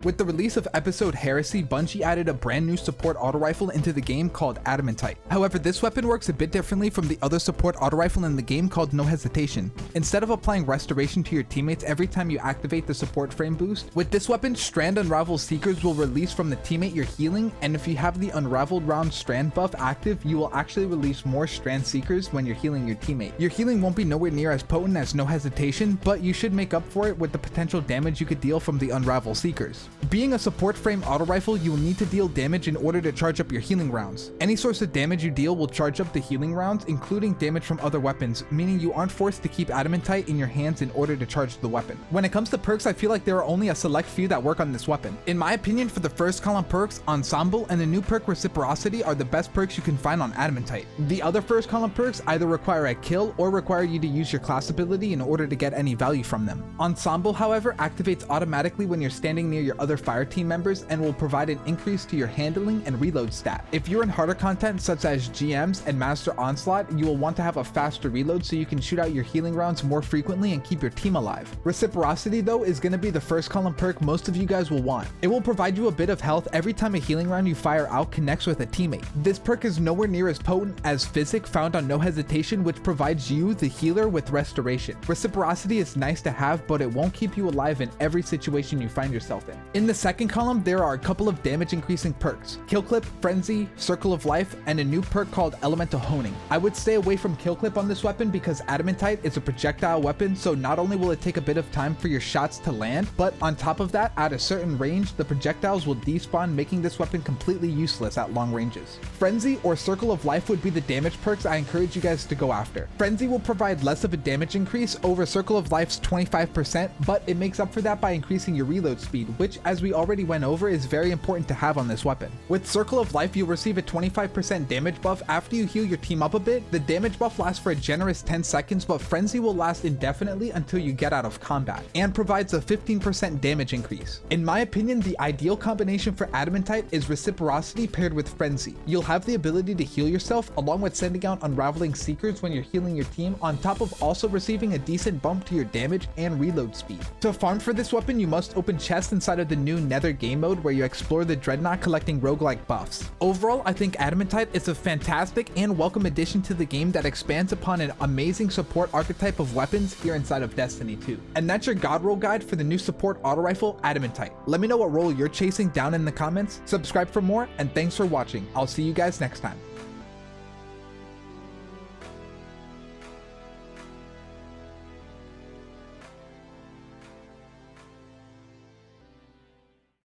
With the release of Episode Heresy, Bungie added a brand new support auto rifle into the game called Adamantite. However, this weapon works a bit differently from the other support auto rifle in the game called No Hesitation. Instead of applying restoration to your teammates every time you activate the support frame boost, with this weapon, Strand Unravel Seekers will release from the teammate you're healing, and if you have the Unraveled Round Strand buff active, you will actually release more Strand Seekers when you're healing your teammate. Your healing won't be nowhere near as potent as No Hesitation, but you should make up for it with the potential damage you could deal from the Unravel Seekers. Being a support frame auto rifle, you will need to deal damage in order to charge up your healing rounds. Any source of damage you deal will charge up the healing rounds, including damage from other weapons, meaning you aren't forced to keep Adamantite in your hands in order to charge the weapon. When it comes to perks, I feel like there are only a select few that work on this weapon. In my opinion, for the first column perks, Ensemble and the new perk Reciprocity are the best perks you can find on Adamantite. The other first column perks either require a kill or require you to use your class ability in order to get any value from them. Ensemble, however, activates automatically when you're standing near your other fire team members and will provide an increase to your handling and reload stat. If you're in harder content such as GMs and Master Onslaught, you will want to have a faster reload so you can shoot out your healing rounds more frequently and keep your team alive. Reciprocity though is going to be the first column perk most of you guys will want. It will provide you a bit of health every time a healing round you fire out connects with a teammate. This perk is nowhere near as potent as Physic found on No Hesitation, which provides you, the healer, with restoration. Reciprocity is nice to have, but it won't keep you alive in every situation you find yourself in. In the second column, there are a couple of damage increasing perks: Kill Clip, Frenzy, Circle of Life, and a new perk called Elemental Honing. I would stay away from Kill Clip on this weapon because Adamantite is a projectile weapon, so not only will it take a bit of time for your shots to land, but on top of that, at a certain range, the projectiles will despawn, making this weapon completely useless at long ranges. Frenzy or Circle of Life would be the damage perks I encourage you guys to go after. Frenzy will provide less of a damage increase over Circle of Life's 25%, but it makes up for that by increasing your reload speed, which, as we already went over, is very important to have on this weapon. With Circle of Life, you'll receive a 25% damage buff after you heal your team up a bit. The damage buff lasts for a generous 10 seconds, but Frenzy will last indefinitely until you get out of combat, and provides a 15% damage increase. In my opinion, the ideal combination for Adamantite is Reciprocity paired with Frenzy. You'll have the ability to heal yourself along with sending out Unraveling Seekers when you're healing your team, on top of also receiving a decent bump to your damage and reload speed. To farm for this weapon, you must open chests inside of the new Nether game mode where you explore the Dreadnought collecting roguelike buffs. Overall, I think Adamantite is a fantastic and welcome addition to the game that expands upon an amazing support archetype of weapons here inside of Destiny 2. And that's your god roll guide for the new support auto rifle Adamantite. Let me know what role you're chasing down in the comments, subscribe for more, and thanks for watching. I'll see you guys next time.